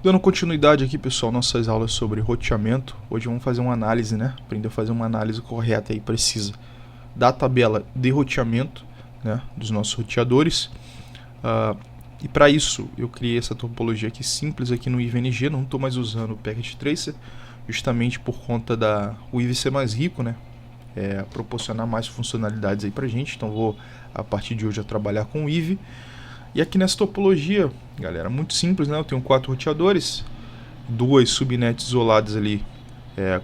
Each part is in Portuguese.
Dando continuidade aqui, pessoal, nossas aulas sobre roteamento. Hoje vamos fazer uma análise, né? Aprender a fazer uma análise correta e precisa da tabela de roteamento, né? Dos nossos roteadores. E para isso eu criei essa topologia aqui simples aqui no IVNG. Não estou mais usando o Packet Tracer, justamente por conta da o IV ser mais rico, né? Proporcionar mais funcionalidades aí pra gente. Então vou a partir de hoje a trabalhar com o IV. E aqui nessa topologia, galera, muito simples, né? Eu tenho 4 roteadores, 2 subnets isoladas ali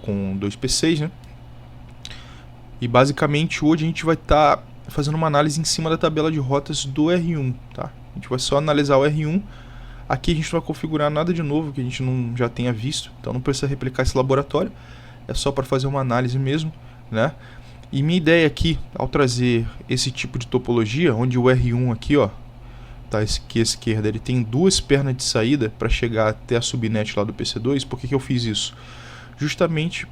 com 2 PCs, né? E basicamente hoje a gente vai estar fazendo uma análise em cima da tabela de rotas do R1, tá? A gente vai só analisar o R1. Aqui a gente não vai configurar nada de novo que a gente não já tenha visto, então não precisa replicar esse laboratório. É só para fazer uma análise mesmo, né? E minha ideia aqui, ao trazer esse tipo de topologia, onde o R1 aqui, ó, tá, aqui à esquerda, ele tem 2 pernas de saída para chegar até a subnet lá do PC2. Por que eu fiz isso? Justamente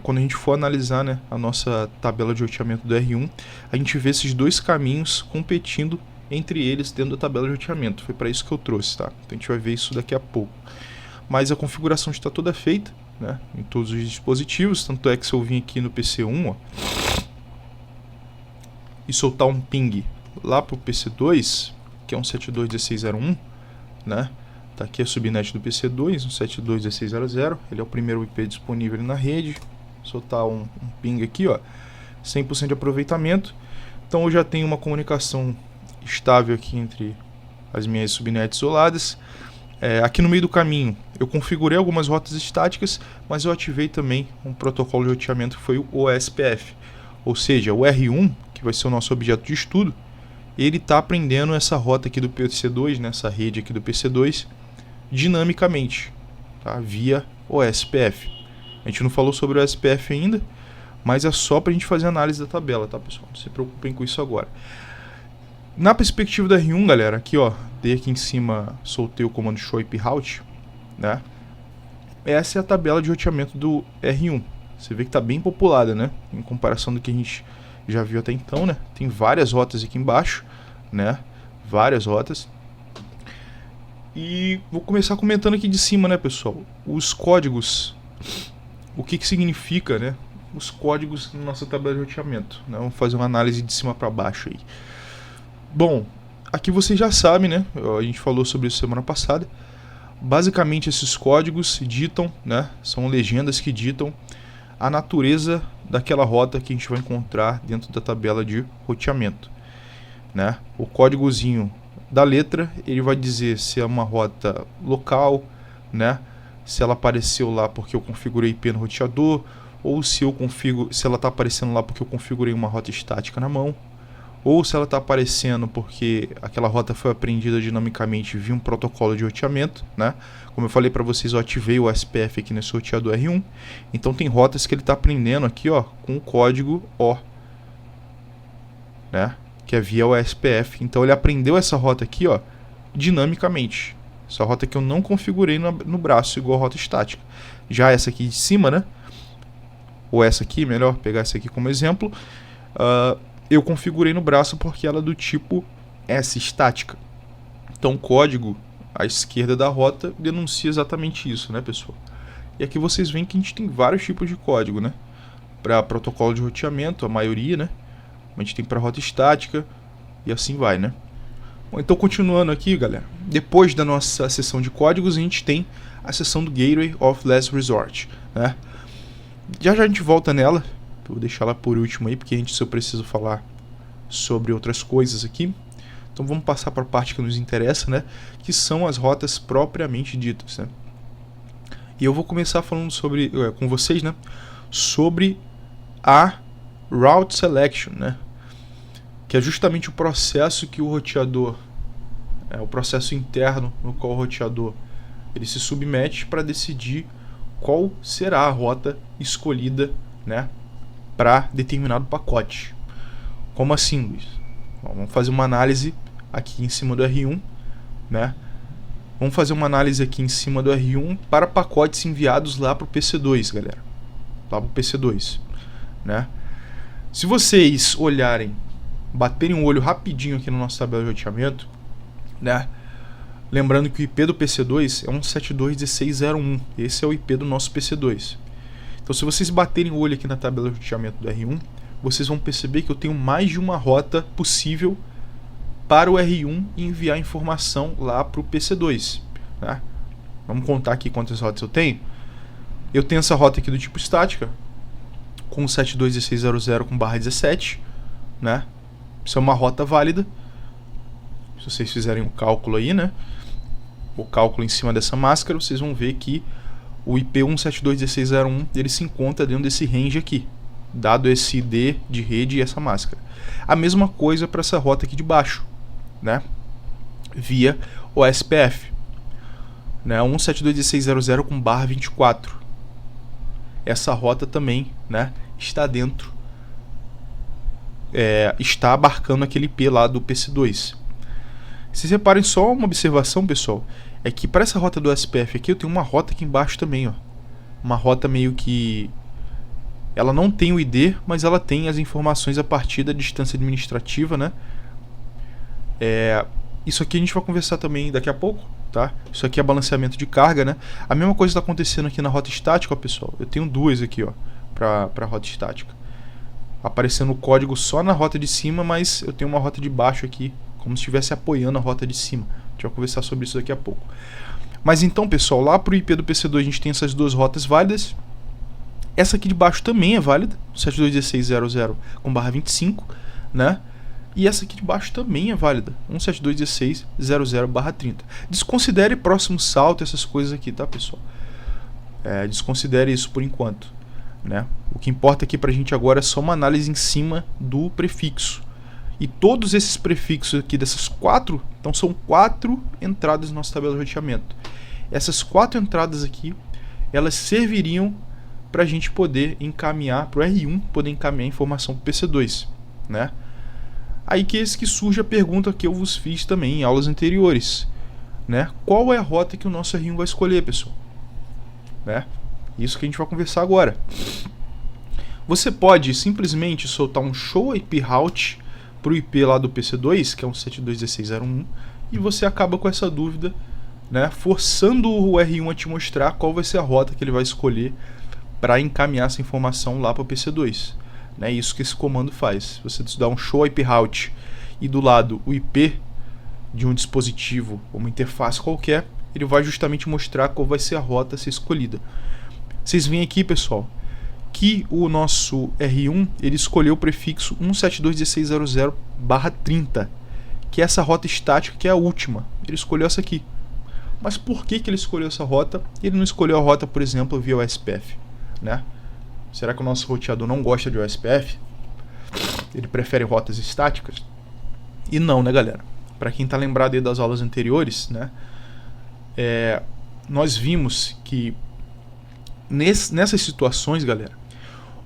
quando a gente for analisar, né, a nossa tabela de roteamento do R1, a gente vê esses 2 caminhos competindo entre eles dentro da tabela de roteamento. Foi para isso que eu trouxe, tá? Então a gente vai ver isso daqui a pouco. Mas a configuração está toda feita, né, em todos os dispositivos. Tanto é que se eu vim aqui no PC1, ó, e soltar um ping lá para o PC2, que é um 72.16.01, né? Tá aqui a subnet do PC2, um 72.16.00. Ele é o primeiro IP disponível ali na rede. Soltar um ping aqui, ó, 100% de aproveitamento. Então eu já tenho uma comunicação estável aqui entre as minhas subnets isoladas. Aqui no meio do caminho eu configurei algumas rotas estáticas, mas eu ativei também um protocolo de roteamento que foi o OSPF. Ou seja, o R1, que vai ser o nosso objeto de estudo, ele está aprendendo essa rota aqui do PC2, nessa rede aqui do PC2, dinamicamente, tá? Via OSPF. A gente não falou sobre o OSPF ainda, mas é só para a gente fazer análise da tabela, tá, pessoal? Não se preocupem com isso agora. Na perspectiva do R1, galera, aqui, ó, dei aqui em cima, soltei o comando show IP route, né? Essa é a tabela de roteamento do R1. Você vê que está bem populada, né? Em comparação do que a gente já viu até então, né? Tem várias rotas aqui embaixo, né? Várias rotas. E vou começar comentando aqui de cima, né, pessoal? Os códigos. O que significa, né? Os códigos na nossa tabela de roteamento, né? Vamos fazer uma análise de cima para baixo aí. Bom, aqui vocês já sabem, né? A gente falou sobre isso semana passada. Basicamente esses códigos ditam, né? São legendas que ditam a natureza daquela rota que a gente vai encontrar dentro da tabela de roteamento, né? O códigozinho da letra, ele vai dizer se é uma rota local, né? Se ela apareceu lá porque eu configurei IP no roteador, ou se ela está aparecendo lá porque eu configurei uma rota estática na mão, ou se ela está aparecendo porque aquela rota foi apreendida dinamicamente via um protocolo de roteamento, né? Como eu falei para vocês, eu ativei o SPF aqui nesse roteador R1. Então tem rotas que ele está aprendendo aqui, ó, com o código O, né? Que é via o SPF. Então ele aprendeu essa rota aqui, ó, dinamicamente. Essa rota que eu não configurei no braço igual a rota estática. Já essa aqui de cima, né? Ou essa aqui, melhor pegar essa aqui como exemplo. Eu configurei no braço porque ela é do tipo S estática. Então o código à esquerda da rota denuncia exatamente isso, né, pessoal? E aqui vocês veem que a gente tem vários tipos de código, né? Para protocolo de roteamento, a maioria, né? A gente tem para rota estática e assim vai, né? Bom, então continuando aqui, galera. Depois da nossa seção de códigos, a gente tem a seção do Gateway of Last Resort, né? Já a gente volta nela. Eu vou deixar ela por último aí, porque se eu preciso falar sobre outras coisas aqui. Então vamos passar para a parte que nos interessa, né? Que são as rotas propriamente ditas, né? E eu vou começar falando com vocês, né? Sobre a Route Selection, né? Que é justamente o processo que o roteador, o processo interno no qual o roteador ele se submete para decidir qual será a rota escolhida, né, para determinado pacote. Como assim, Luiz? Bom, vamos fazer uma análise aqui em cima do R1, né? Vamos fazer uma análise aqui em cima do R1 para pacotes enviados lá para o PC2, galera. Lá para o PC2, né? Se vocês olharem, baterem um olho rapidinho aqui no nosso tabela de roteamento, né? Lembrando que o IP do PC2 é 172.16.0.1. Esse é o IP do nosso PC2. Então, se vocês baterem o olho aqui na tabela de roteamento do R1, vocês vão perceber que eu tenho mais de uma rota possível para o R1 e enviar informação lá para o PC2. Né? Vamos contar aqui quantas rotas eu tenho. Eu tenho essa rota aqui do tipo estática, com 72.16.0.0 com /17. Né? Isso é uma rota válida. Se vocês fizerem um cálculo aí, né? O cálculo em cima dessa máscara, vocês vão ver que o IP 172.16.0.1 ele se encontra dentro desse range aqui, dado esse ID de rede e essa máscara. A mesma coisa para essa rota aqui de baixo, né? Via o SPF, né? 172.16.0.0 com /24. Essa rota também, né, está dentro, está abarcando aquele IP lá do PC2. Vocês reparem só uma observação, pessoal, é que para essa rota do SPF aqui eu tenho uma rota aqui embaixo também, ó. Uma rota meio que ela não tem o ID, mas ela tem as informações a partir da distância administrativa, né? Isso aqui a gente vai conversar também daqui a pouco, tá? Isso aqui é balanceamento de carga, né? A mesma coisa está acontecendo aqui na rota estática, ó, pessoal. Eu tenho duas aqui, ó, para rota estática. Aparecendo o código só na rota de cima, mas eu tenho uma rota de baixo aqui, como se estivesse apoiando a rota de cima. A gente vai conversar sobre isso daqui a pouco. Mas então, pessoal, lá para o IP do PC2 a gente tem essas duas rotas válidas. Essa aqui de baixo também é válida, 72.16.0.0 com /25, né? E essa aqui de baixo também é válida, 172.16.0.0/30. Desconsidere próximo salto, essas coisas aqui, tá, pessoal? Desconsidere isso por enquanto, né? O que importa aqui pra gente agora é só uma análise em cima do prefixo. E todos esses prefixos aqui dessas quatro, então são 4 entradas na nossa tabela de roteamento. Essas 4 entradas aqui, elas serviriam para a gente poder encaminhar, para o R1 poder encaminhar informação para o PC2, né? Aí que surge a pergunta que eu vos fiz também em aulas anteriores, né? Qual é a rota que o nosso R1 vai escolher, pessoal? Né? Isso que a gente vai conversar agora. Você pode simplesmente soltar um show IP route para o IP lá do PC2, que é um 72.16.0.1, e você acaba com essa dúvida, né, forçando o R1 a te mostrar qual vai ser a rota que ele vai escolher para encaminhar essa informação lá para o PC2. É isso que esse comando faz. Você dá um show IP route e do lado o IP de um dispositivo ou uma interface qualquer, ele vai justamente mostrar qual vai ser a rota a ser escolhida. Vocês veem aqui, pessoal, que o nosso R1 ele escolheu o prefixo 172.16.0.0/30, que é essa rota estática, que é a última. Ele escolheu essa aqui. Mas por que ele escolheu essa rota? Ele não escolheu a rota, por exemplo, via OSPF, né? Será que o nosso roteador não gosta de OSPF? Ele prefere rotas estáticas? E não, né, galera? Para quem está lembrado aí das aulas anteriores, né, nós vimos que nessas situações, galera,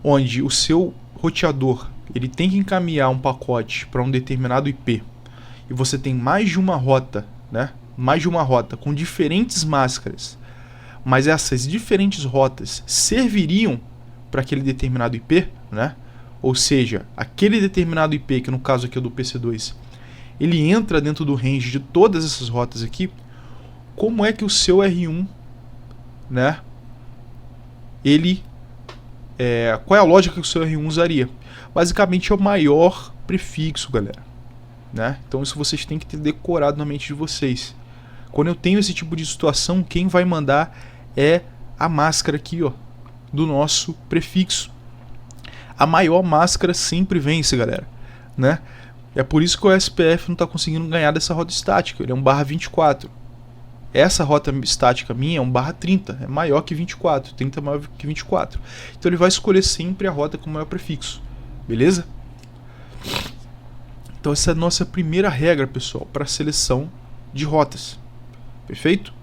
onde o seu roteador ele tem que encaminhar um pacote para um determinado IP e você tem mais de uma rota, né? Mais de uma rota com diferentes máscaras, mas essas diferentes rotas serviriam para aquele determinado IP, né? Ou seja, aquele determinado IP, que no caso aqui é do PC2, ele entra dentro do range de todas essas rotas aqui. Como é que o seu R1, né? Qual é a lógica que o seu R1 usaria? Basicamente é o maior prefixo, galera, né? Então isso vocês têm que ter decorado na mente de vocês. Quando eu tenho esse tipo de situação, quem vai mandar é a máscara aqui, ó, do nosso prefixo. A maior máscara sempre vence, galera, né? É por isso que o SPF não está conseguindo ganhar dessa rota estática. Ele é um /24. Essa rota estática minha é um /30, é maior que 24, 30 é maior que 24. Então ele vai escolher sempre a rota com o maior prefixo, beleza? Então essa é a nossa primeira regra, pessoal, para a seleção de rotas, perfeito?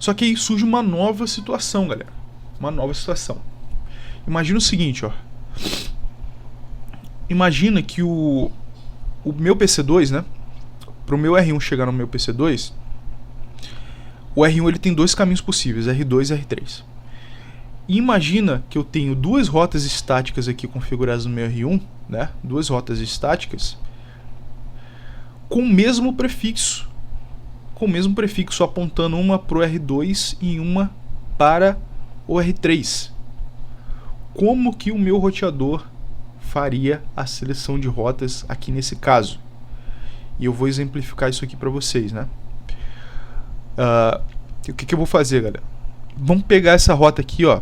Só que aí surge uma nova situação, galera, uma nova situação. Imagina o seguinte, ó. Imagina que o meu PC2, né, para o meu R1 chegar no meu PC2, o R1 ele tem dois caminhos possíveis, R2 e R3. E imagina que eu tenho duas rotas estáticas aqui configuradas no meu R1, né? Duas rotas estáticas com o mesmo prefixo, com o mesmo prefixo, apontando uma para o R2 e uma para o R3. Como que o meu roteador faria a seleção de rotas aqui nesse caso? E eu vou exemplificar isso aqui para vocês, né? O que eu vou fazer, galera? Vamos pegar essa rota aqui, ó,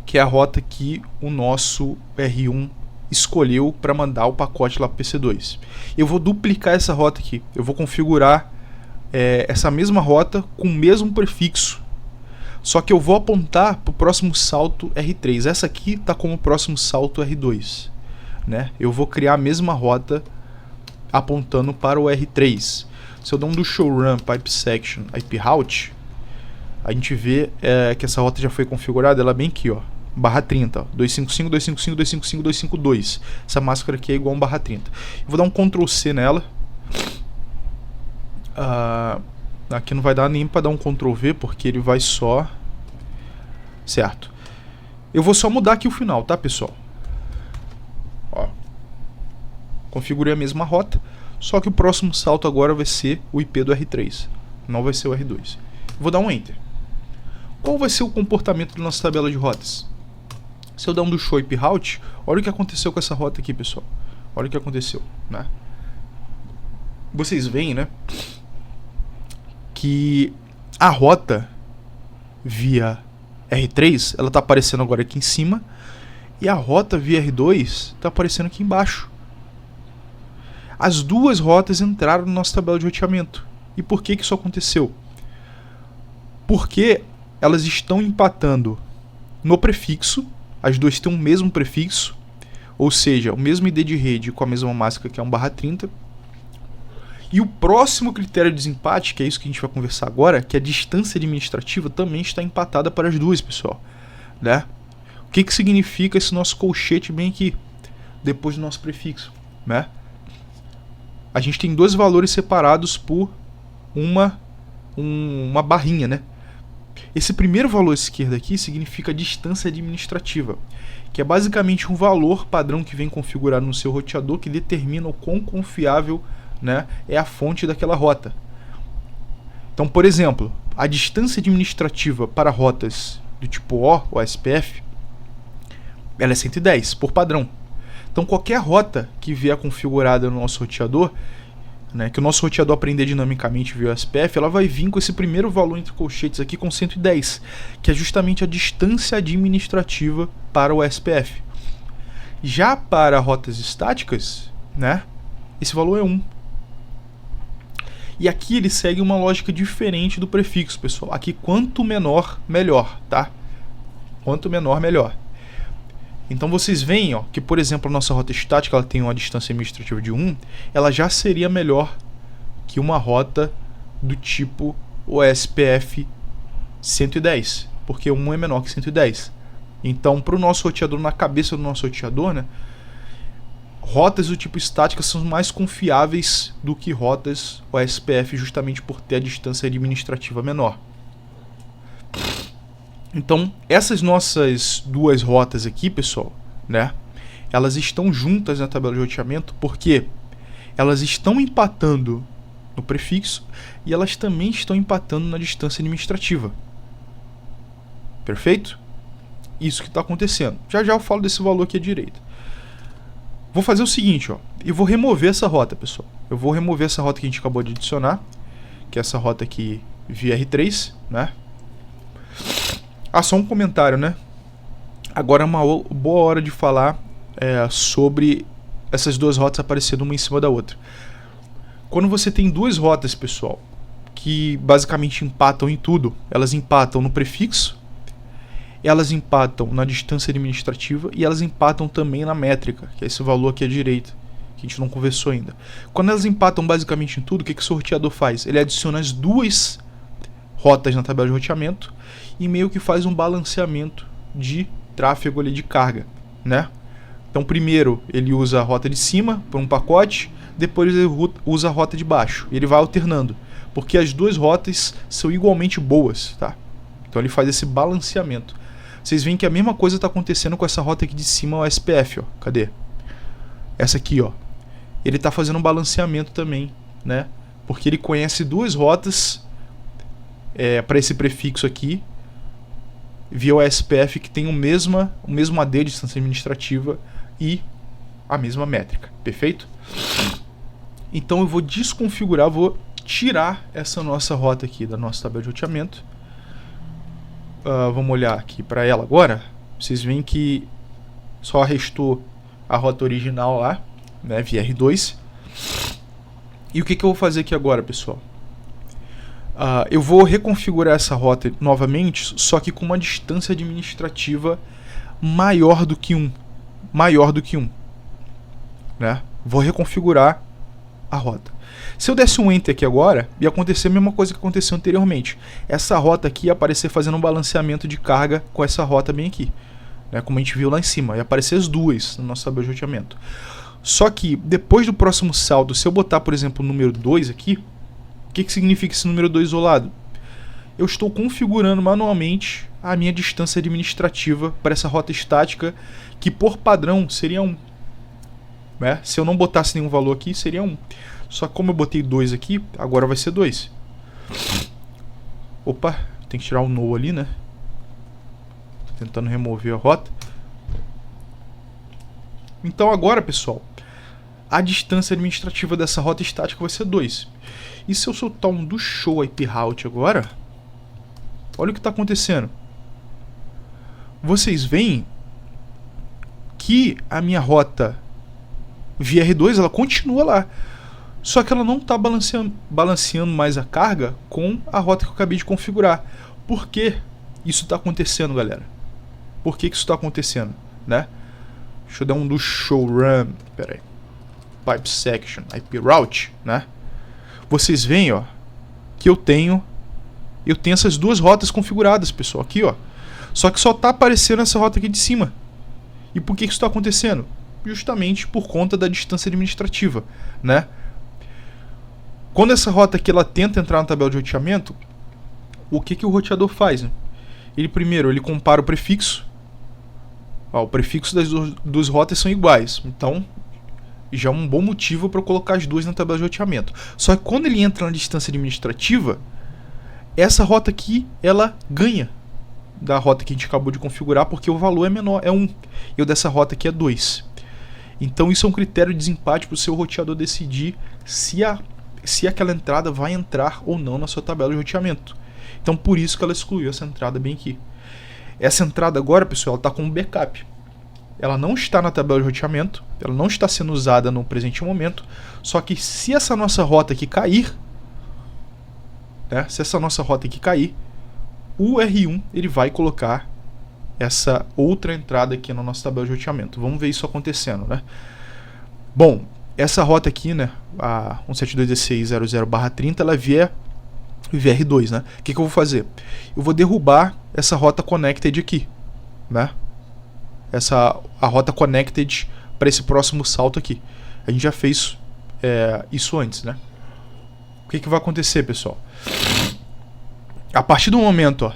que é a rota que o nosso R1 escolheu para mandar o pacote lá para o PC2. Eu vou duplicar essa rota aqui. Eu vou configurar essa mesma rota com o mesmo prefixo. Só que eu vou apontar para o próximo salto R3. Essa aqui está como próximo salto R2. Né? Eu vou criar a mesma rota apontando para o R3. Se eu der um do showrun pipe section IP route, a gente vê que essa rota já foi configurada. Ela é bem aqui, ó, barra 30, ó, 255, 255, 255, 252. Essa máscara aqui é igual a barra 30. Eu vou dar um Ctrl C nela. Aqui não vai dar nem para dar um Ctrl V, porque ele vai só... Certo. Eu vou só mudar aqui o final, tá, pessoal? Ó. Configurei a mesma rota, só que o próximo salto agora vai ser o IP do R3, não vai ser o R2. Vou dar um Enter. Qual vai ser o comportamento da nossa tabela de rotas? Se eu der um do show IP route, olha o que aconteceu com essa rota aqui, pessoal. Olha o que aconteceu, né? Vocês veem, né, que a rota via R3, ela está aparecendo agora aqui em cima, e a rota via R2 está aparecendo aqui embaixo. As duas rotas entraram na nossa tabela de roteamento. E por que isso aconteceu? Porque elas estão empatando no prefixo, as duas têm o mesmo prefixo, ou seja, o mesmo ID de rede com a mesma máscara, que é 1/30. E o próximo critério de desempate, que é isso que a gente vai conversar agora, que é a distância administrativa, também está empatada para as duas, pessoal. Né? O que significa esse nosso colchete bem aqui, depois do nosso prefixo? Né? A gente tem dois valores separados por uma barrinha, né? Esse primeiro valor esquerdo aqui significa distância administrativa, que é basicamente um valor padrão que vem configurado no seu roteador que determina o quão confiável, né, é a fonte daquela rota. Então, por exemplo, a distância administrativa para rotas do tipo O, ou SPF, ela é 110 por padrão. Então, qualquer rota que vier configurada no nosso roteador, né, que o nosso roteador aprender dinamicamente via SPF, ela vai vir com esse primeiro valor entre colchetes aqui com 110, que é justamente a distância administrativa para o SPF. Já para rotas estáticas, né, esse valor é 1. E aqui ele segue uma lógica diferente do prefixo, pessoal. Aqui, quanto menor, melhor, tá? Quanto menor, melhor. Então vocês veem, ó, que, por exemplo, a nossa rota estática ela tem uma distância administrativa de 1, ela já seria melhor que uma rota do tipo OSPF 110, porque 1 é menor que 110. Então, para o nosso roteador, na cabeça do nosso roteador, né, rotas do tipo estática são mais confiáveis do que rotas OSPF, justamente por ter a distância administrativa menor. Então, essas nossas duas rotas aqui, pessoal, né, elas estão juntas na tabela de roteamento porque elas estão empatando no prefixo e elas também estão empatando na distância administrativa. Perfeito? Isso que está acontecendo. Já já eu falo desse valor aqui à direita. Vou fazer o seguinte, ó, eu vou remover essa rota, pessoal. Eu vou remover essa rota que a gente acabou de adicionar, que é essa rota aqui via R3, né? Ah, só um comentário, né? Agora é uma boa hora de falar sobre essas duas rotas aparecendo uma em cima da outra. Quando você tem duas rotas, pessoal, que basicamente empatam em tudo, elas empatam no prefixo, elas empatam na distância administrativa e elas empatam também na métrica, que é esse valor aqui à direita, que a gente não conversou ainda. Quando elas empatam basicamente em tudo, o que o sorteador faz? Ele adiciona as duas rotas na tabela de roteamento e meio que faz um balanceamento de tráfego ali de carga, né? Então primeiro ele usa a rota de cima para um pacote, depois ele usa a rota de baixo. Ele vai alternando, porque as duas rotas são igualmente boas, tá? Então ele faz esse balanceamento. Vocês veem que a mesma coisa está acontecendo com essa rota aqui de cima, o SPF, ó. Cadê? Essa aqui, ó. Ele está fazendo um balanceamento também, né? Porque ele conhece duas rotas para esse prefixo aqui, via o SPF, que tem o mesmo AD de distância administrativa e a mesma métrica, perfeito? Então eu vou desconfigurar, vou tirar essa nossa rota aqui da nossa tabela de roteamento. Vamos olhar aqui para ela agora. Vocês veem que só restou a rota original lá, né, VR2. E o que eu vou fazer aqui agora, pessoal? Eu vou reconfigurar essa rota novamente, só que com uma distância administrativa maior do que 1. Né? Vou reconfigurar a rota. Se eu desse um Enter aqui agora, ia acontecer a mesma coisa que aconteceu anteriormente. Essa rota aqui ia aparecer fazendo um balanceamento de carga com essa rota bem aqui, né? Como a gente viu lá em cima. Ia aparecer as duas no nosso tabela de roteamento. Só que depois do próximo saldo, se eu botar, por exemplo, o número 2 aqui, o que significa esse número 2 isolado? Eu estou configurando manualmente a minha distância administrativa para essa rota estática, que por padrão seria 1. Né? Se eu não botasse nenhum valor aqui, seria 1. Só que como eu botei 2 aqui, agora vai ser 2. Opa, tem que tirar o no ali, né? Tentando remover a rota. Então agora, pessoal, a distância administrativa dessa rota estática vai ser 2. E se eu soltar um do show IP route agora, olha o que está acontecendo. Vocês veem que a minha rota VR2 ela continua lá. Só que ela não está balanceando mais a carga com a rota que eu acabei de configurar. Por que isso está acontecendo, galera? Por que isso está acontecendo, né? Deixa eu dar um do show run. Pera aí. Pipe section, IP route, né? Vocês veem, ó, que eu tenho essas duas rotas configuradas, pessoal, aqui, ó. Só que só está aparecendo essa rota aqui de cima. E por que isso está acontecendo? Justamente por conta da distância administrativa, né? Quando essa rota aqui ela tenta entrar na tabela de roteamento, o que o roteador faz, né? Ele compara o prefixo. O prefixo das duas rotas são iguais, então já é um bom motivo para eu colocar as duas na tabela de roteamento. Só que quando ele entra na distância administrativa, essa rota aqui ela ganha da rota que a gente acabou de configurar, porque o valor é menor, é 1, e o dessa rota aqui é 2. Então isso é um critério de desempate para o seu roteador decidir se aquela entrada vai entrar ou não na sua tabela de roteamento. Então por isso que ela excluiu essa entrada bem aqui. Essa entrada agora, pessoal, está como backup. Ela não está na tabela de roteamento, ela não está sendo usada no presente momento, só que se essa nossa rota aqui cair, né, o R1 ele vai colocar essa outra entrada aqui na nossa tabela de roteamento. Vamos ver isso acontecendo, né? Bom, essa rota aqui, né, a 172.16.00/30, ela é VR2, né? O que eu vou fazer? Eu vou derrubar essa rota connected aqui, né? A rota connected para esse próximo salto aqui. A gente já fez isso antes, né? O que vai acontecer, pessoal? A partir do momento, ó,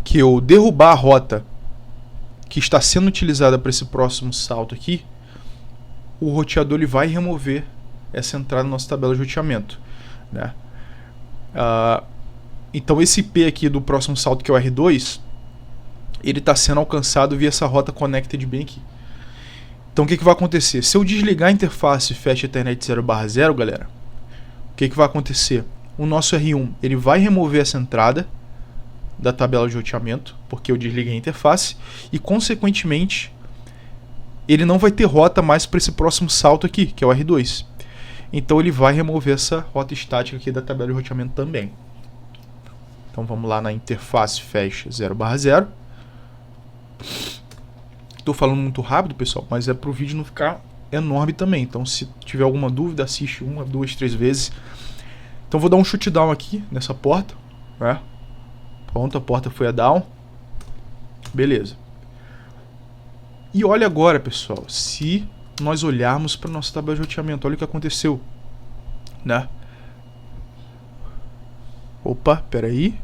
que eu derrubar a rota que está sendo utilizada para esse próximo salto aqui, o roteador ele vai remover essa entrada na nossa tabela de roteamento, né? Então esse IP aqui do próximo salto, que é o R2, ele está sendo alcançado via essa rota connected bem aqui. Então o que vai acontecer? Se eu desligar a interface Fast Ethernet 0/0, galera, o que vai acontecer? O nosso R1 ele vai remover essa entrada da tabela de roteamento, porque eu desliguei a interface, e consequentemente ele não vai ter rota mais para esse próximo salto aqui, que é o R2. Então ele vai remover essa rota estática aqui da tabela de roteamento também. Então vamos lá na interface Fast 0/0. Estou falando muito rápido, pessoal, mas é para o vídeo não ficar enorme também. Então se tiver alguma dúvida, assiste 1, 2, 3 vezes. Então vou dar um shutdown aqui nessa porta, né? Pronto, a porta foi a down. Beleza. E olha agora, pessoal, se nós olharmos para nossa tabela de roteamento, olha o que aconteceu, né? Opa, peraí.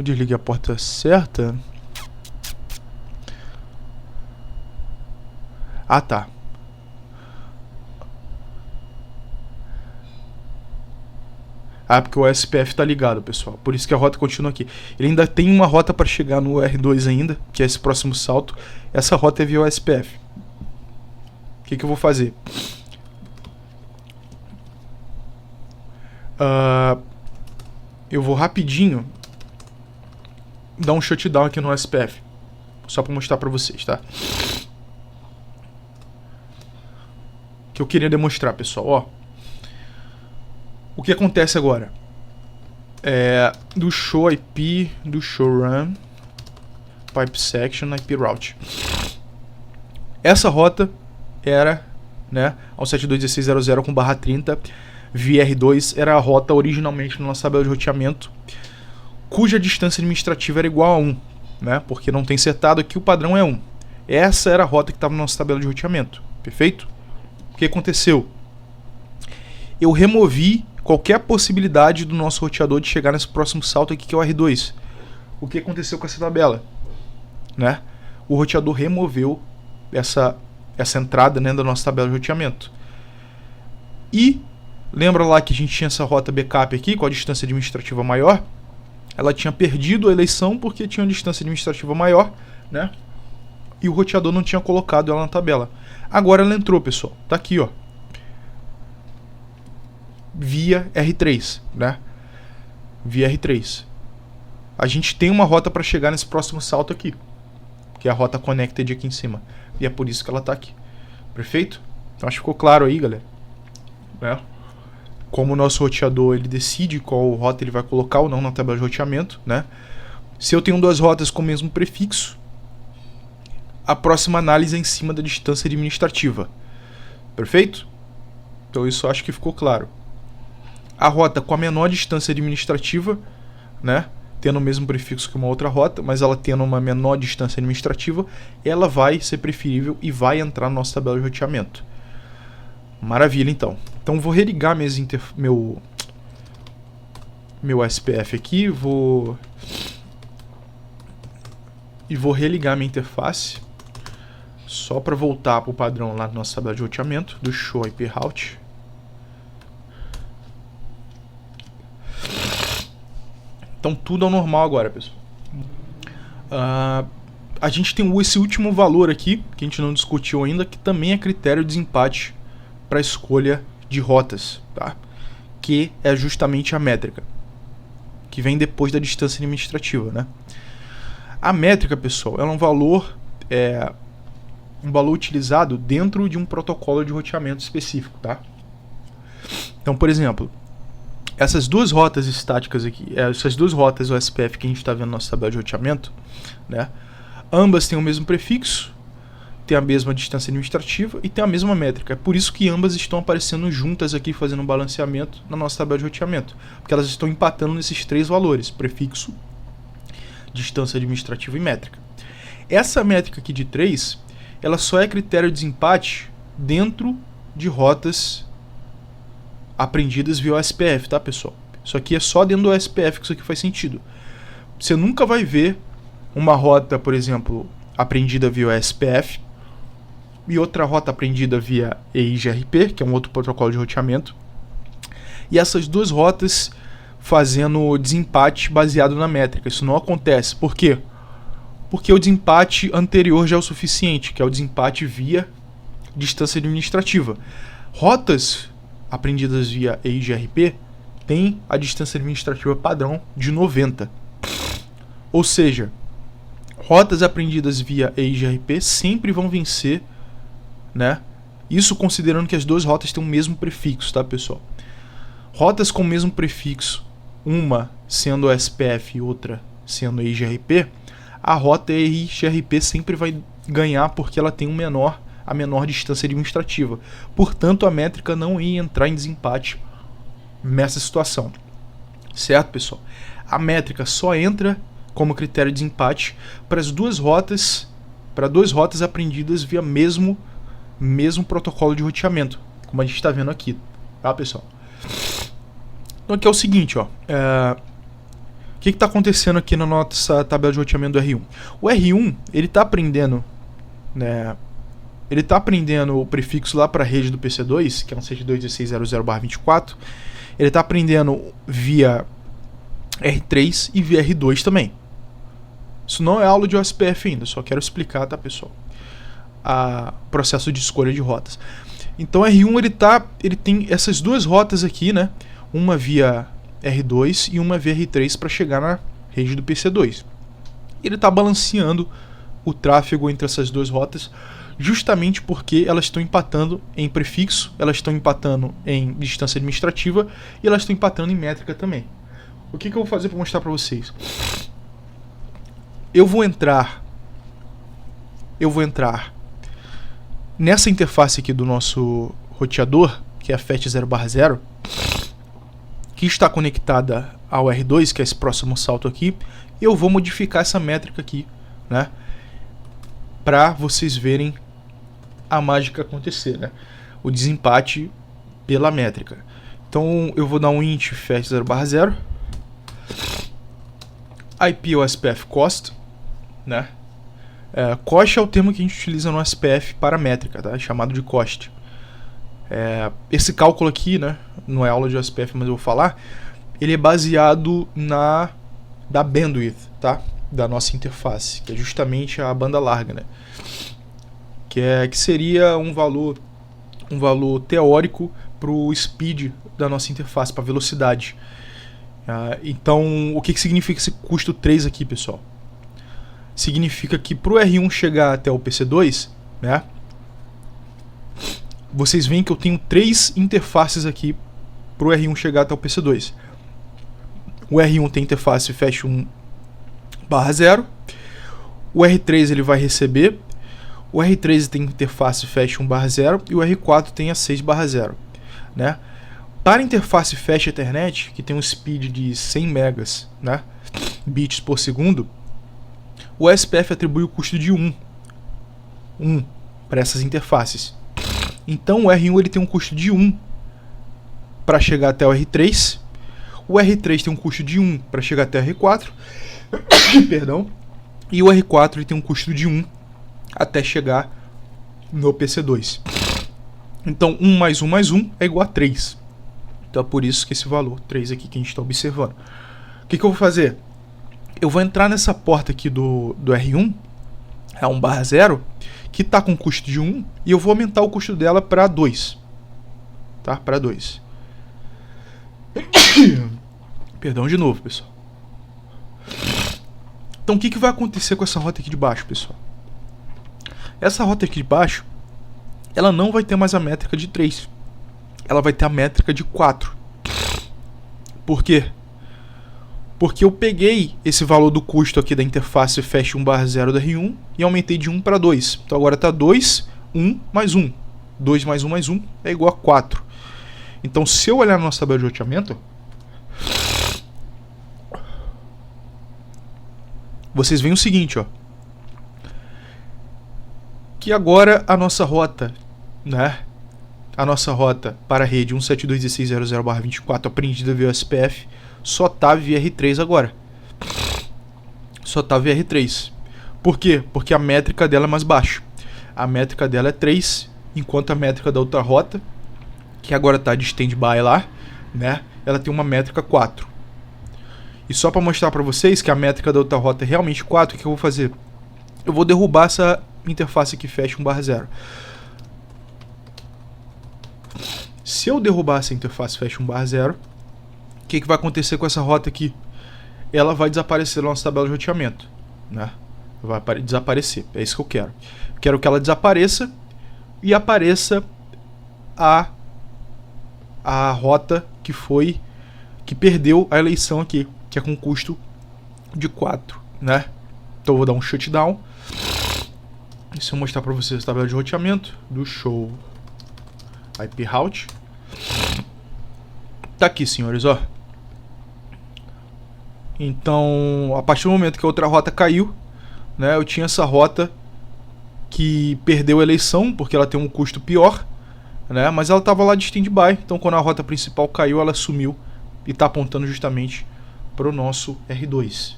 Desliguei a porta certa. Ah, tá. Ah, porque o SPF tá ligado, pessoal. Por isso que a rota continua aqui. Ele ainda tem uma rota para chegar no R2 ainda, que é esse próximo salto. Essa rota é via o SPF. O que eu vou fazer? Eu vou rapidinho dar um shutdown aqui no SPF. Só para mostrar para vocês, tá? Que eu queria demonstrar, pessoal, ó. O que acontece agora? Do show IP, do show run, pipe section, IP route. Essa rota era, né, ao 721600 com /30 VR2 era a rota originalmente na nossa tabela de roteamento, cuja distância administrativa era igual a 1, né? Porque não tem setado aqui, o padrão é 1. Essa era a rota que estava na nossa tabela de roteamento, perfeito? O que aconteceu? Eu removi qualquer possibilidade do nosso roteador de chegar nesse próximo salto aqui, que é o R2. O que aconteceu com essa tabela? Né? O roteador removeu essa entrada, né, da nossa tabela de roteamento. E lembra lá que a gente tinha essa rota backup aqui, com a distância administrativa maior? Ela tinha perdido a eleição porque tinha uma distância administrativa maior, né? E o roteador não tinha colocado ela na tabela. Agora ela entrou, pessoal. Tá aqui, ó. Via R3, né? Via R3. A gente tem uma rota para chegar nesse próximo salto aqui, que é a rota connected aqui em cima. E é por isso que ela tá aqui. Perfeito? Então acho que ficou claro aí, galera. Né? Como o nosso roteador ele decide qual rota ele vai colocar ou não na tabela de roteamento, né? Se eu tenho duas rotas com o mesmo prefixo, a próxima análise é em cima da distância administrativa. Perfeito? Então isso eu acho que ficou claro. A rota com a menor distância administrativa, né, tendo o mesmo prefixo que uma outra rota, mas ela tendo uma menor distância administrativa, ela vai ser preferível e vai entrar na nossa tabela de roteamento. Maravilha, então. Então vou religar meu SPF aqui, vou religar minha interface, só para voltar para o padrão lá da nossa tabela de roteamento, do show IP route. Então tudo ao normal agora, pessoal. A gente tem esse último valor aqui, que a gente não discutiu ainda, que também é critério de desempate para a escolha de rotas, tá? Que é justamente a métrica, que vem depois da distância administrativa, né? A métrica, pessoal, ela é um valor utilizado dentro de um protocolo de roteamento específico, tá? Então, por exemplo, essas duas rotas estáticas aqui, essas duas rotas OSPF que a gente está vendo na nossa tabela de roteamento, né? Ambas têm o mesmo prefixo, têm a mesma distância administrativa e têm a mesma métrica. É por isso que ambas estão aparecendo juntas aqui, fazendo um balanceamento na nossa tabela de roteamento, porque elas estão empatando nesses três valores: prefixo, distância administrativa e métrica. Essa métrica aqui de 3, ela só é critério de desempate dentro de rotas aprendidas via OSPF, tá, pessoal? Isso aqui é só dentro do OSPF que isso aqui faz sentido. Você nunca vai ver uma rota, por exemplo, aprendida via OSPF e outra rota aprendida via EIGRP, que é um outro protocolo de roteamento, e essas duas rotas fazendo desempate baseado na métrica. Isso não acontece. Por quê? Porque o desempate anterior já é o suficiente, que é o desempate via distância administrativa. Rotas aprendidas via EIGRP tem a distância administrativa padrão de 90. Ou seja, rotas aprendidas via EIGRP sempre vão vencer, né? Isso considerando que as duas rotas têm o mesmo prefixo, tá, pessoal? Rotas com o mesmo prefixo, uma sendo SPF e outra sendo EIGRP, a rota EIGRP sempre vai ganhar porque ela tem a menor distância administrativa. Portanto, a métrica não ia entrar em desempate nessa situação. Certo, pessoal? A métrica só entra como critério de desempate para duas rotas aprendidas via mesmo protocolo de roteamento, como a gente está vendo aqui, tá, pessoal? Então aqui é o seguinte, ó. O que está acontecendo aqui na nossa tabela de roteamento do R1? O R1, ele está aprendendo, né? Ele está aprendendo o prefixo lá para a rede do PC2, que é um 721600/24, Ele está aprendendo via R3 e via R2 também. Isso não é aula de OSPF ainda, só quero explicar, tá, pessoal? O processo de escolha de rotas. Então R1 ele tem essas duas rotas aqui, né? Uma via R2 e uma via R3 para chegar na rede do PC2. Ele está balanceando o tráfego entre essas duas rotas, justamente porque elas estão empatando em prefixo, elas estão empatando em distância administrativa e elas estão empatando em métrica também. O que eu vou fazer para mostrar para vocês? Eu vou entrar nessa interface aqui do nosso roteador, que é a FET0/0, que está conectada ao R2, que é esse próximo salto aqui, e eu vou modificar essa métrica aqui, né, para vocês verem a mágica acontecer, né, o desempate pela métrica. Então eu vou dar um int FET0/0 IP OSPF cost, né? Cost é o termo que a gente utiliza no SPF para métrica, tá? Chamado de cost. Esse cálculo aqui, né? Não é aula de OSPF, mas eu vou falar. Ele é baseado da bandwidth, tá? Da nossa interface, que é justamente a banda larga, né? Que seria um valor teórico para o speed da nossa interface, para velocidade. Então, o que significa esse custo 3 aqui, pessoal? Significa que para o R1 chegar até o PC2, né, vocês veem que eu tenho 3 interfaces aqui para o R1 chegar até o PC2. O R1 tem interface FET1/0, o R3 ele vai receber, o R3 tem interface FET1/0 e o R4 tem a 6/0, né? Para a interface Fast Ethernet, que tem um speed de 100 megas, né, bits por segundo, o SPF atribui o custo de 1 para essas interfaces. Então o R1 ele tem um custo de 1 para chegar até o R3, o R3 tem um custo de 1 para chegar até o R4, perdão, e o R4 ele tem um custo de 1 até chegar no PC2. Então 1 mais 1 mais 1 é igual a 3. Então é por isso que esse valor 3 aqui que a gente está observando. O que eu vou fazer? Eu vou entrar nessa porta aqui do R1, é 1/0, que está com custo de 1, e eu vou aumentar o custo dela para 2. Tá? Para 2. Perdão de novo, pessoal. Então o que vai acontecer com essa rota aqui de baixo, pessoal? Essa rota aqui de baixo, ela não vai ter mais a métrica de 3. Ela vai ter a métrica de 4. Por quê? Porque eu peguei esse valor do custo aqui da interface FET1/0 do R1 e aumentei de 1 para 2. Então agora está 2, 1 mais 1. 2 mais 1 mais 1 é igual a 4. Então se eu olhar na nossa tabela de roteamento, vocês veem o seguinte, ó, que agora a nossa rota, né, a nossa rota para a rede 172.16.00/24 apreendida via SPF só tá via R3 agora. Só tá via R3. Por quê? Porque a métrica dela é mais baixa. A métrica dela é 3, enquanto a métrica da outra rota, que agora tá de stand-by lá, né, ela tem uma métrica 4. E só para mostrar para vocês que a métrica da outra rota é realmente 4, o que eu vou fazer? Eu vou derrubar essa interface aqui FET1/0. Se eu derrubar essa interface FET1/0, o que vai acontecer com essa rota aqui? Ela vai desaparecer na nossa tabela de roteamento, né? Vai desaparecer, é isso que eu quero. Quero que ela desapareça e apareça a rota que perdeu a eleição aqui, que é com custo de 4, né? Então eu vou dar um shutdown. Deixa eu mostrar para vocês a tabela de roteamento do show IP route. Tá aqui, senhores, ó. Então, a partir do momento que a outra rota caiu, né, eu tinha essa rota que perdeu a eleição porque ela tem um custo pior, né, mas ela estava lá de stand-by. Então, quando a rota principal caiu, ela sumiu e está apontando justamente para o nosso R2.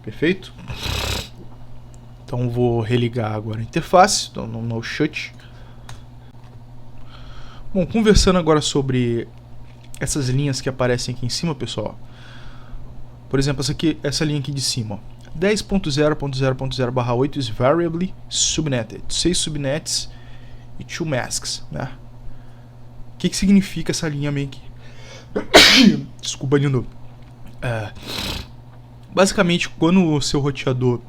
Perfeito? Então, vou religar agora a interface, então no shut. Bom, conversando agora sobre essas linhas que aparecem aqui em cima, pessoal. Por exemplo, essa linha aqui de cima, ó. 10.0.0.0/8 is variably subnetted. 6 subnets e 2 masks, né? O que significa essa linha meio aqui? Desculpa de novo. Basicamente, quando o seu roteador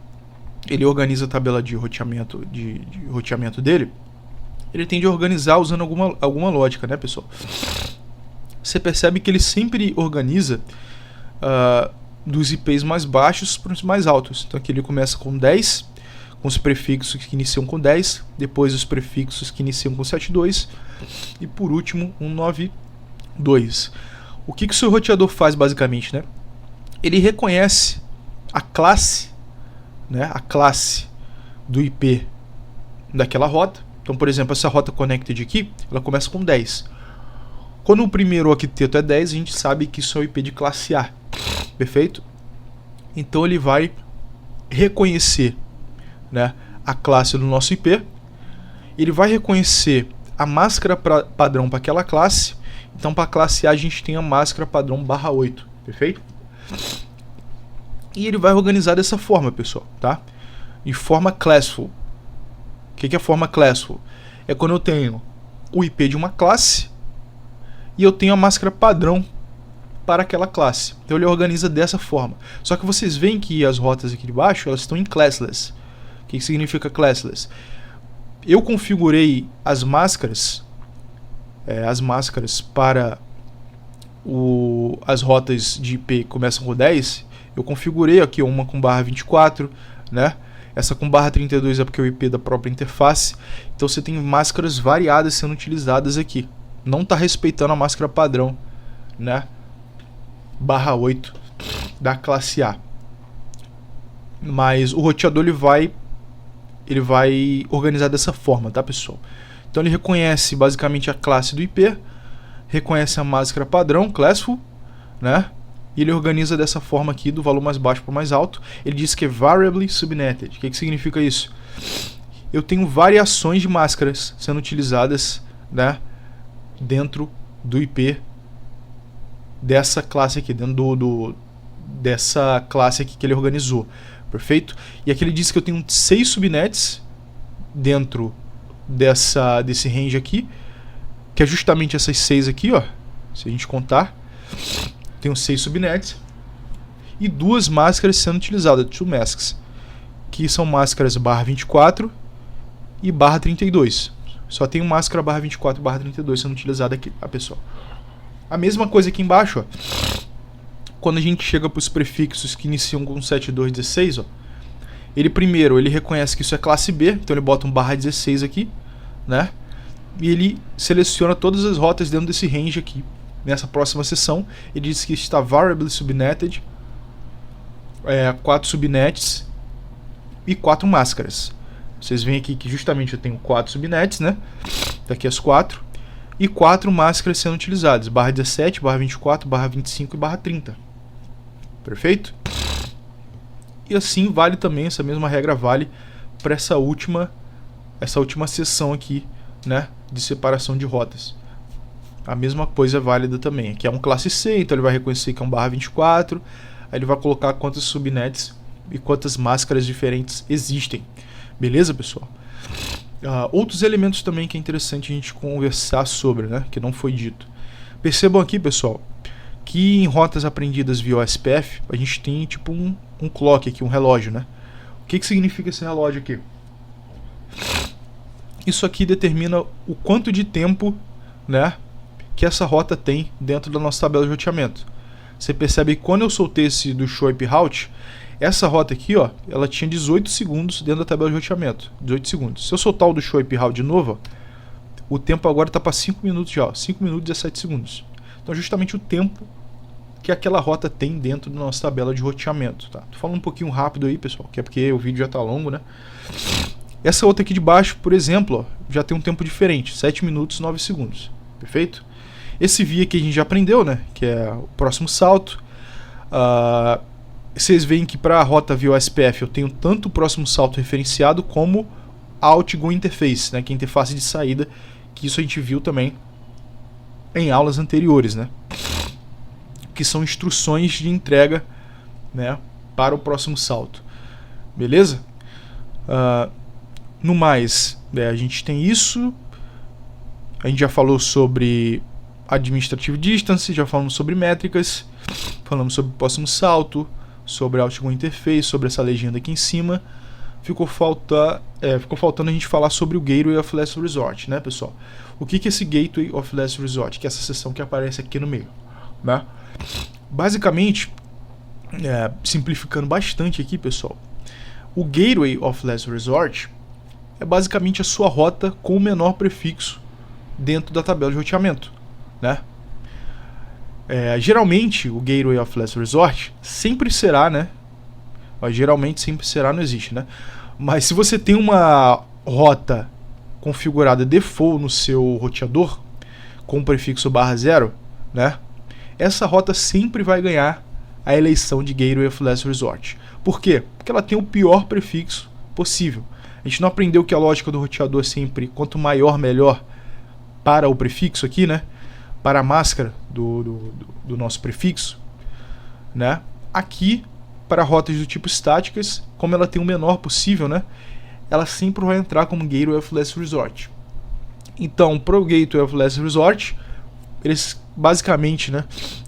ele organiza a tabela de roteamento, de roteamento dele, ele tende a organizar usando alguma lógica, né, pessoal? Você percebe que ele sempre organiza dos IPs mais baixos para os mais altos. Então aqui ele começa com 10, com os prefixos que iniciam com 10, depois os prefixos que iniciam com 72 e por último 192. O que o seu roteador faz basicamente, né? Ele reconhece a classe, né? A classe do IP daquela rota. Então, por exemplo, essa rota connected aqui, ela começa com 10. Quando o primeiro octeto é 10, a gente sabe que isso é o IP de classe A. Perfeito? Então ele vai reconhecer, né, a classe do nosso IP. Ele vai reconhecer a máscara padrão para aquela classe. Então para a classe A a gente tem a máscara padrão /8. Perfeito? E ele vai organizar dessa forma, pessoal, tá? De forma classful. O que é a forma classful? É quando eu tenho o IP de uma classe e eu tenho a máscara padrão para aquela classe. Então ele organiza dessa forma. Só que vocês veem que as rotas aqui de baixo, elas estão em classless. O que significa classless? Eu configurei as máscaras para as rotas de IP que começam com 10. Eu configurei aqui uma com /24, né? Essa com /32 é porque é o IP da própria interface. Então você tem máscaras variadas sendo utilizadas aqui. Não está respeitando a máscara padrão, né? /8 da classe A. Mas o roteador ele vai organizar dessa forma, tá, pessoal? Então ele reconhece basicamente a classe do IP, reconhece a máscara padrão, classful, né? E ele organiza dessa forma aqui, do valor mais baixo para o mais alto. Ele diz que é variably subnetted. O que significa isso? Eu tenho variações de máscaras sendo utilizadas, né, dentro do IP dessa classe aqui, dentro dessa classe aqui que ele organizou. Perfeito? E aqui ele diz que eu tenho 6 subnets dentro desse range aqui, que é justamente essas 6 aqui, ó. Se a gente contar, tenho 6 subnets e 2 máscaras sendo utilizadas, 2 masks, que são máscaras /24 e /32. Só tem máscara /24 e /32 sendo utilizada aqui, tá, pessoal? A mesma coisa aqui embaixo, ó. Quando a gente chega para os prefixos que iniciam com 7216, ó, ele reconhece que isso é classe B, então ele bota um /16 aqui, né? E ele seleciona todas as rotas dentro desse range aqui. Nessa próxima seção, ele diz que está variably subnetted, 4 subnets e 4 máscaras. Vocês veem aqui que justamente eu tenho 4 subnets, né? Tá aqui as 4. E 4 máscaras sendo utilizadas, /17, /24, /25 e /30. Perfeito? E assim vale também, essa mesma regra vale para essa última seção aqui, né, de separação de rotas. A mesma coisa é válida também. Aqui é um classe C, então ele vai reconhecer que é um /24, aí ele vai colocar quantos subnets e quantas máscaras diferentes existem. Beleza, pessoal? Outros elementos também que é interessante a gente conversar sobre, né, que não foi dito. Percebam aqui, pessoal, que em rotas aprendidas via OSPF, a gente tem tipo um clock aqui, um relógio, né? O que significa esse relógio aqui? Isso aqui determina o quanto de tempo, né, que essa rota tem dentro da nossa tabela de roteamento. Você percebe que quando eu soltei esse do show IP route, essa rota aqui, ó, ela tinha 18 segundos dentro da tabela de roteamento. 18 segundos. Se eu soltar o do show IP route de novo, ó, o tempo agora está para 5 minutos já, ó, 5 minutos e 17 segundos. Então justamente o tempo que aquela rota tem dentro da nossa tabela de roteamento, tá? Tô falando um pouquinho rápido aí, pessoal, que é porque o vídeo já está longo, né? Essa outra aqui de baixo, por exemplo, ó, já tem um tempo diferente, 7 minutos e 9 segundos. Perfeito? Esse via que a gente já aprendeu, né, que é o próximo salto. Vocês veem que para a rota via OSPF eu tenho tanto o próximo salto referenciado como a Outgo Interface, né, que é a interface de saída, que isso a gente viu também em aulas anteriores, né? que são instruções de entrega, né, para o próximo salto. Beleza? No mais, a gente tem isso. A gente já falou sobre Administrative Distance, já falamos sobre métricas, falamos sobre o próximo salto, sobre Outgoing Interface, sobre essa legenda aqui em cima. Ficou faltando a gente falar sobre o Gateway of Last Resort, né, pessoal? O que é esse Gateway of Last Resort? Que é essa seção que aparece aqui no meio, né? Basicamente, simplificando bastante aqui, pessoal, o Gateway of Last Resort é basicamente a sua rota com o menor prefixo dentro da tabela de roteamento, né? Geralmente, o Gateway of Last Resort sempre será, né? Mas geralmente sempre será, não existe, né? Mas se você tem uma rota configurada default no seu roteador com o prefixo /0, né? Essa rota sempre vai ganhar a eleição de Gateway of Last Resort. Por quê? Porque ela tem o pior prefixo possível. A gente não aprendeu que a lógica do roteador é sempre quanto maior, melhor para o prefixo aqui, né? Para a máscara do nosso prefixo, né? Aqui, para rotas do tipo estáticas, como ela tem o menor possível, né? Ela sempre vai entrar como Gateway of Last Resort. Então, para o Gateway of Last Resort, basicamente, né?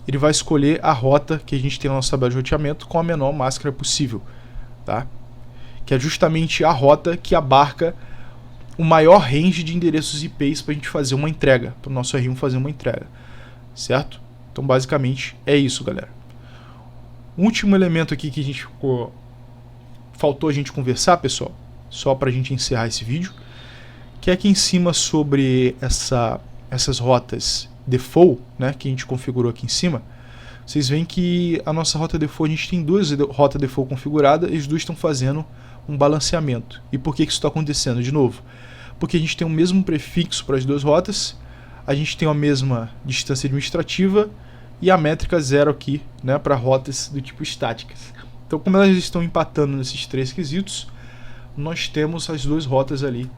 Ele vai escolher a rota que a gente tem na nossa tabela de roteamento com a menor máscara possível, tá? Que é justamente a rota que abarca o maior range de endereços IPs para a gente fazer uma entrega, para o nosso R1 fazer uma entrega, certo? Então, basicamente, é isso, galera. O último elemento aqui que a gente faltou a gente conversar, pessoal, só para a gente encerrar esse vídeo, que é aqui em cima sobre essas rotas default, né, que a gente configurou aqui em cima. Vocês veem que a nossa rota default, a gente tem duas rotas default configuradas e as duas estão fazendo um balanceamento. E por que isso está acontecendo? De novo, porque a gente tem o mesmo prefixo para as duas rotas, a gente tem a mesma distância administrativa e a métrica 0 aqui, né, para rotas do tipo estáticas. Então, como elas estão empatando nesses três quesitos, nós temos as duas rotas ali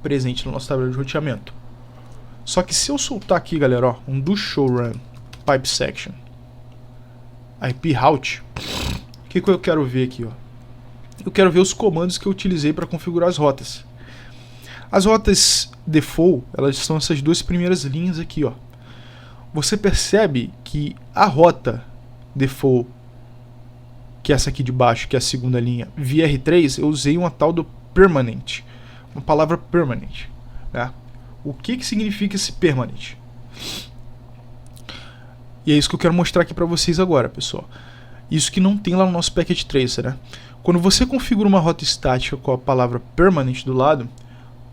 presentes no nosso tabuleiro de roteamento. Só que se eu soltar aqui, galera, ó, um do showrun pipe section IP route, o que eu quero ver aqui, ó? Eu quero ver os comandos que eu utilizei para configurar as rotas. As rotas default, elas são essas duas primeiras linhas aqui, ó. Você percebe que a rota default, que é essa aqui de baixo, que é a segunda linha, VR3, eu usei uma tal do permanent, uma palavra permanent, né? O que significa esse permanent? E é isso que eu quero mostrar aqui para vocês agora, pessoal. Isso que não tem lá no nosso package tracer, né? Quando você configura uma rota estática com a palavra permanent do lado,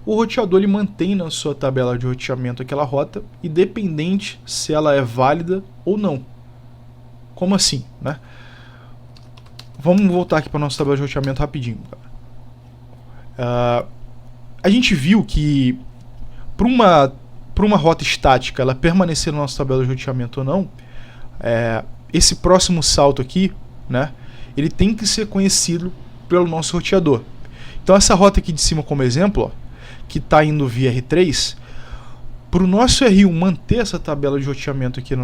o roteador ele mantém na sua tabela de roteamento aquela rota, independente se ela é válida ou não. Como assim, né? Vamos voltar aqui para a nossa tabela de roteamento rapidinho. A gente viu que para uma rota estática ela permanecer na nossa tabela de roteamento ou não, esse próximo salto aqui, né, ele tem que ser conhecido pelo nosso roteador. Então essa rota aqui de cima como exemplo, ó, que está indo via R3, para o nosso R1 manter essa tabela de roteamento aqui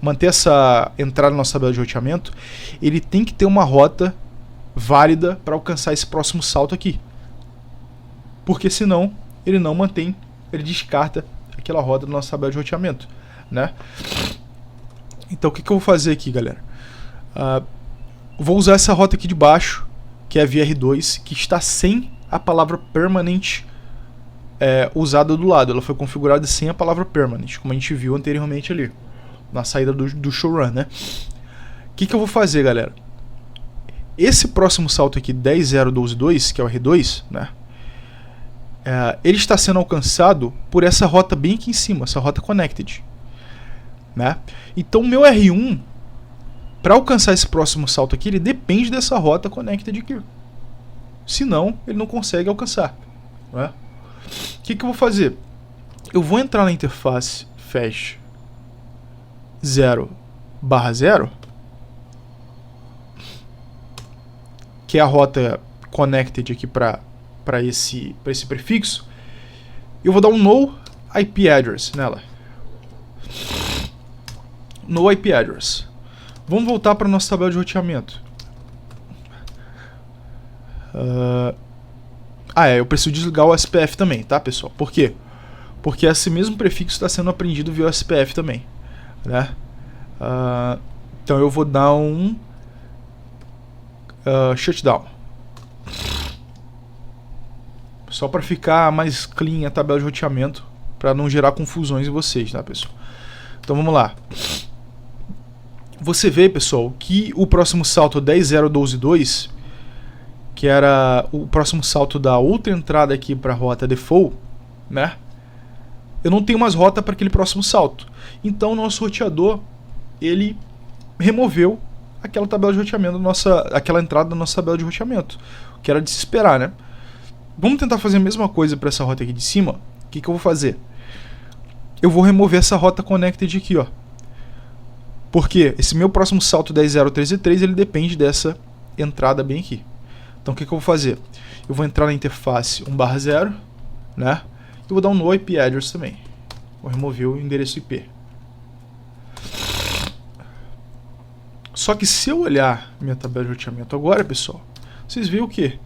manter essa entrada na nossa tabela de roteamento, ele tem que ter uma rota válida para alcançar esse próximo salto aqui. Porque senão ele não mantém, ele descarta aquela rota da nossa tabela de roteamento, né? Então o que eu vou fazer aqui, galera? Vou usar essa rota aqui de baixo, que é a VR2, que está sem a palavra permanent usada do lado. Ela foi configurada sem a palavra permanent, como a gente viu anteriormente ali, na saída do showrun, né? O que eu vou fazer, galera? Esse próximo salto aqui, 10.0.12.2, que é o R2, né? Ele está sendo alcançado por essa rota bem aqui em cima, essa rota connected, né? Então o meu R1, para alcançar esse próximo salto aqui, ele depende dessa rota connected aqui. Senão, ele não consegue alcançar, né? O que eu vou fazer? Eu vou entrar na interface fetch 0/0, que é a rota connected aqui para esse prefixo. Eu vou dar um no IP address nela. no IP address. Vamos voltar para nossa tabela de roteamento. Eu preciso desligar o SPF também, tá, pessoal? Por quê? Porque esse mesmo prefixo está sendo aprendido via SPF também, né? Então eu vou dar um shutdown. Só para ficar mais clean a tabela de roteamento, para não gerar confusões em vocês, tá, pessoal? Então vamos lá. Você vê, pessoal, que o próximo salto 10.0.12.2, que era o próximo salto da outra entrada aqui para a rota default, né? Eu não tenho mais rota para aquele próximo salto. Então o nosso roteador, ele removeu aquela tabela de roteamento, aquela entrada da nossa tabela de roteamento, que era de se esperar, né? Vamos tentar fazer a mesma coisa para essa rota aqui de cima. O que eu vou fazer? Eu vou remover essa rota connected aqui, ó. Porque esse meu próximo salto 10.0.13.3 ele depende dessa entrada bem aqui. Então o que eu vou fazer? Eu vou entrar na interface 1/0, né? E vou dar um no IP address também. Vou remover o endereço IP. Só que se eu olhar minha tabela de roteamento agora, pessoal, vocês veem o quê?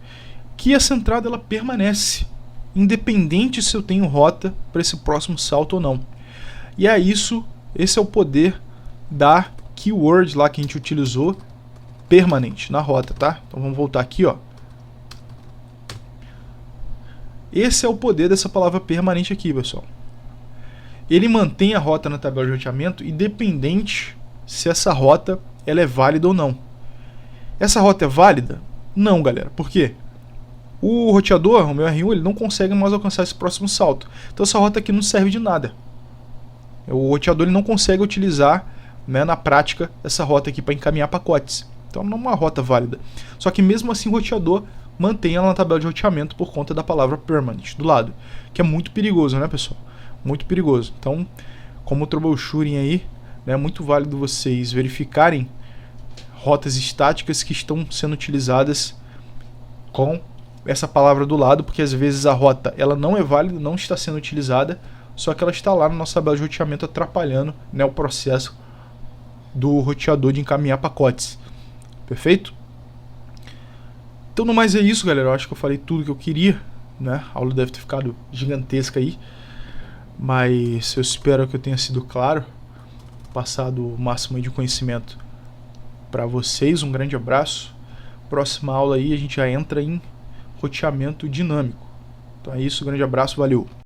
Que essa entrada ela permanece, independente se eu tenho rota para esse próximo salto ou não. E é isso, esse é o poder da keyword lá que a gente utilizou permanente na rota, tá? Então vamos voltar aqui, ó. Esse é o poder dessa palavra permanente aqui, pessoal. Ele mantém a rota na tabela de roteamento independente se essa rota ela é válida ou não. Essa rota é válida? Não, galera. Por quê? O roteador, o meu R1, ele não consegue mais alcançar esse próximo salto. Então essa rota aqui não serve de nada. O roteador ele não consegue utilizar, né, na prática essa rota aqui para encaminhar pacotes. Então não é uma rota válida. Só que mesmo assim o roteador mantém ela na tabela de roteamento por conta da palavra permanent do lado. Que é muito perigoso, né, pessoal? Muito perigoso. Então, como troubleshooting aí, né, é muito válido vocês verificarem rotas estáticas que estão sendo utilizadas com essa palavra do lado, porque às vezes a rota ela não é válida, não está sendo utilizada, só que ela está lá na nossa tabela de roteamento atrapalhando, né, o processo do roteador de encaminhar pacotes. Perfeito? Então no mais é isso, galera. Eu acho que eu falei tudo que eu queria, né? A aula deve ter ficado gigantesca aí, mas eu espero que eu tenha sido claro, passado o máximo aí de conhecimento para vocês. Um grande abraço. Próxima aula aí a gente já entra em roteamento dinâmico. Então é isso, grande abraço, valeu!